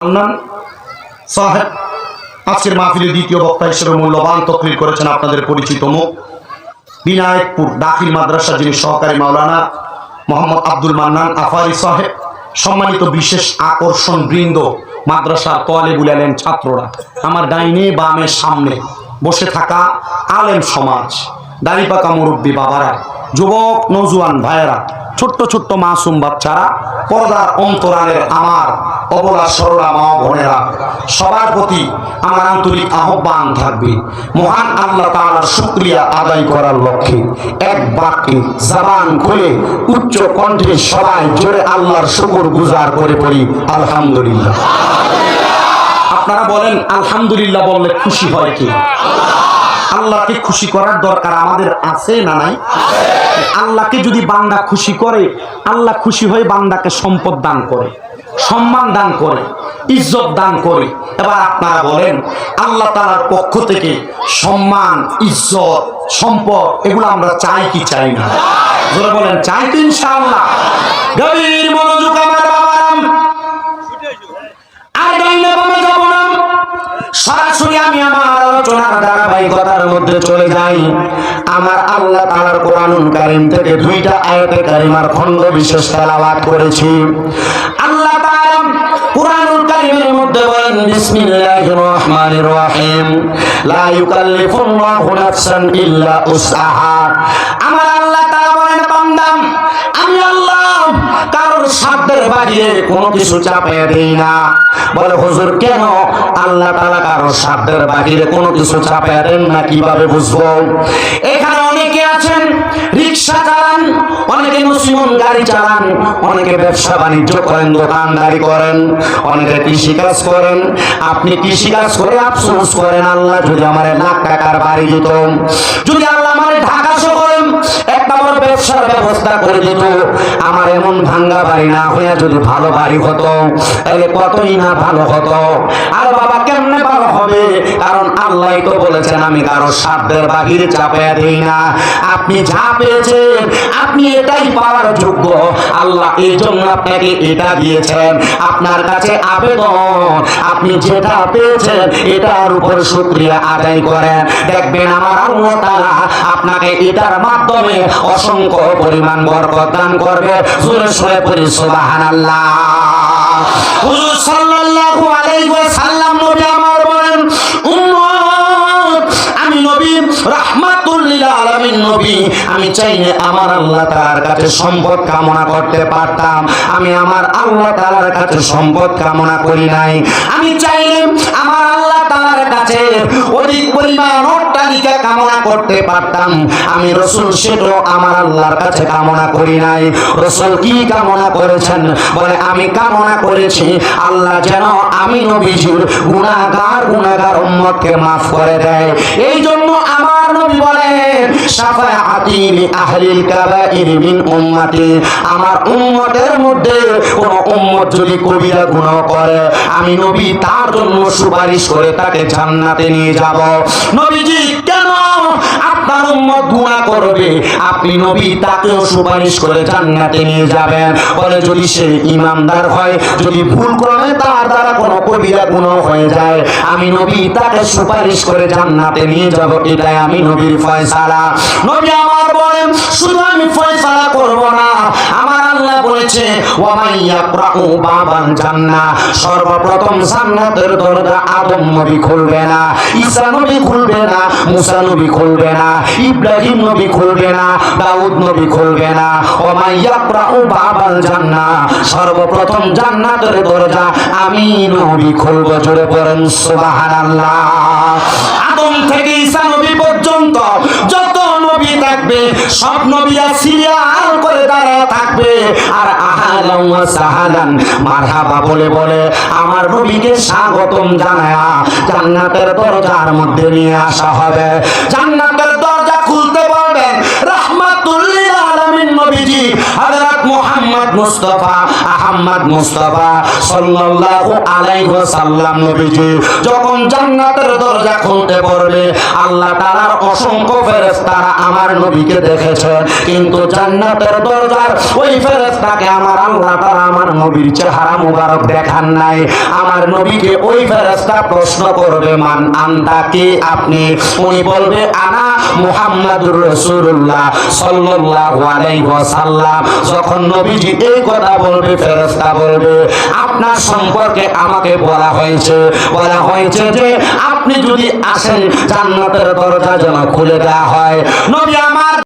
মান্নান সাহেব আজকের মাহফিলে দ্বিতীয় বক্তা হিসেবে মূল্যবান তকরির করেছেন আপনাদের পরিচিত মুখ বিনায়কপুর দাখিল মাদ্রাসা যিনি সহকারী মাওলানা মোহাম্মদ আব্দুল মান্নান আফারি সাহেব। সম্মানিত বিশেষ আকর্ষণ বৃন্দ, মাদ্রাসার তোয়ালেবুল আলেম ছাত্ররা, আমার ডাইনে বামে সামনে বসে থাকা আলেম সমাজ, দাড়িপাকা মুরব্বী বাবারা, যুবক নৌজওয়ান ভাইয়েরা, ছোট্ট ছোট্ট মাসুম বাচ্চারা, পর্দার অন্তরালের আমার অবলা সরলা মা বোনেরা, সবার প্রতি আমার আন্তরিক আহ্বান থাকবে মহান আল্লাহ তাআলার শুকরিয়া আদায় করার লক্ষ্যে এক বাক্যে জবান খুলে উচ্চ কণ্ঠে সবাই জোরে আল্লাহর শুকর গুজার করে পড়ি আলহামদুলিল্লাহ। আপনারা বলেন আলহামদুলিল্লাহ বললে খুশি হয় কি? আল্লাহকে খুশি করার দরকার আমাদের আছে না নাই? আল্লাহকে যদি বান্দা খুশি করে, আল্লাহ খুশি হয়ে বান্দাকে সম্পদ দান করে, সম্মান দান করে, ইজ্জত দান করে। এবার আপনারা বলেন আল্লাহ তাআলার পক্ষ থেকে সম্মান, ইজ্জত, সম্পদ এগুলো আমরা চাই কি চাই না? যারা বলেন চাই তো ইনশাআল্লাহ। গভীর মনোযোগ আমার বাবারাম, আর ডাইনে বামে যাব না, সরাসরি আমি আমার আলোচনার ধারাবাহিকতার মধ্যে চলে যাই। আমার আল্লাহ তাআলার কোরআনুল কারীম থেকে দুইটা আয়াতে কারিমার খণ্ড বিশেষ তেলাওয়াত করেছি। আল্লাহ তাআলা কোরআনুল কারীমের মধ্যে বলেন বিসমিল্লাহির রহমানির রহিম, লা ইউকাল্লিফুল্লাহু নাফসান ইল্লা উসআহা। আমার আল্লাহ তাআলা বলেন বান্দা, আমি আল্লাহ কারোর সাধ্যের বাইরে কোনো কিছু চাপিয়ে দেই না। বলে হুজুর কেন আল্লাহ তাআলা কারোর সাধ্যের বাইরে কোনো কিছু চাপিয়ে দেন না, কিভাবে বুঝবো? এখানে অনেকে আছেন রিকশা চালান, অনেকে মুসলিম গাড়ি চালান, অনেকে ব্যবসা বাণিজ্য করেন, দোকানদারি করেন, অনেকে কৃষিকাজ করেন। আপনি কৃষিকাজ করে আফসোস করেন আল্লাহ যদি আমার লাখ টাকার বাড়ি দিত, যদি আল্লাহ আমার ঢাকা শহরে একটা বড় ব্যবসার ব্যবস্থা করে দিত, আমার এমন ভাঙ্গা বাড়ি না হইয়া যদি ভালো বাড়ি হতো, তাহলে কতই না ভালো হতো। আর বাবা কেমনে ভালো হবে? কারণ আল্লাহই তো বলেছেন আমি কারো সাধ্যের বাহিরে চাপিয়ে দেই না। আপনি যা পেয়েছেন আপনি এটাই পাওয়ার যোগ্য, আল্লাহ এই জন্য আপনাকে এটা দিয়েছেন। আপনার কাছে আবেদন, আপনি যেটা পেয়েছেন এটার উপর শুকরিয়া আদায় করেন, দেখবেন আমার আল্লাহ তাআলা আপনাকে এটার মাধ্যমে অসংখ্য পরিমাণ বরকত দান করবে। জোরে সরে পড়ি সুবহানাল্লাহ। হুজুর সাল্লাল্লাহু আলাইহি ওয়াসাল্লাম নবী আমার বলেন, উম্মত আমি নবী রাহমাতুল লিল আলামিন নবী, আমি চাইলে আমার আল্লাহ তাআলার কাছে সম্পদ কামনা করতে পারতাম, আমি আমার আল্লাহ তাআলার কাছে সম্পদ কামনা করি নাই। আমি চাইলে আমার আল্লাহ তাআলার কাছে অধিক পরিমাণ অট্টালিকা কামনা করতে পারতাম, আমি রাসূল সেটাও আমার আল্লাহর কাছে কামনা করি নাই। রাসূল কি কামনা করেছেন? বলে আমি কামনা করেছি আল্লাহ যেন আমি নবীজির গুনাহগার উম্মতকে maaf করে দেয়। এই জন্য আমার নবী বলেন শাফাআতি লি আহলিল কাবাইর মিন উম্মতি, আমার উম্মতের মধ্যে কোন উম্মত যদি কবিরা গুনাহ করে আমি নবী তার জন্য সুপারিশ করে তাকে জান্নাতে নিয়ে যাব। নবীজি কেন আপনার উম্মত গুনাহ করবে, আপনি নবী তাকেও সুপারিশ করে জান্নাতে নিয়ে যাবেন? বলে যদি সে ঈমানদার হয়, যদি ভুল করে তার দ্বারা কোনো কবিরা গুনাহ হয়ে যায়, আমি নবী তাকে সুপারিশ করে জান্নাতে নিয়ে যাব। এটাই আমি নবীর ফয়সালা। নবী আমার বলেন শুধু আমি ফয়সালা করব না, আমার আল্লাহ বলেছে ওয়া মাইয়াকরাউ বাবান জান্নাহ, সর্বপ্রথম জান্নাতের দরজা আদম নবী খুলবে না, ঈসা নবী খুলবে না, মুসা নবী খুলবে না, ইব্রাহিম নবী খুলবে না, দাউদ নবী খুলবে না। ওয়া মাইয়াকরাউ বাবাল জান্নাহ, সর্বপ্রথম জান্নাতের দরজা আমি নবী খুলব। জোরে পড়েন সুবহানাল্লাহ। আদম থেকে ঈসা নবী পর্যন্ত যত নবী থাকবে সব নবীরা সিরিয়াল করে দাঁড়ায় থাকবে, আর আহলান ওয়া সাহালান মারহাবা বলে বলে আমার নবীকে স্বাগতম জানায়া জান্নাতের দরজার মধ্যে নিয়ে আসা হবে। জান্নাতের দরজা খুলতে পারবেন রাহমাতুল লিল আলামিন নবীজি হযরত মুহাম্মদ মুস্তাফা আহমদ মুস্তাফা সাল্লাল্লাহু আলাইহি ওয়াসাল্লাম নবীজি যখন জান্নাতের দরজা খুলতে পড়বে, আল্লাহ তাআলার অসংখ্য ফেরেশতারা আমার নবীকে দেখেছে, কিন্তু জান্নাতের দরজার ওই ফেরেশতাকে আমার আল্লাহ তাআলা আমার নবীর চেহারা মুবারক দেখান নাই। আমার নবীকে ওই ফেরেশতা প্রশ্ন করবে, মান আনতা, কে আপনি? উনি বলবে, আনা মুহাম্মাদুর রাসূলুল্লাহ সাল্লাল্লাহু আলাইহি ওয়াসাল্লাম। যখন নবীজি এই কথা বলবে, ফেরেশতা বলবে, আপনার সম্পর্কে আমাকে বলা হয়েছে যে আপনি যদি আসেন জান্নাতের দরজা যেন খুলে দেওয়া হয়। নবী আমার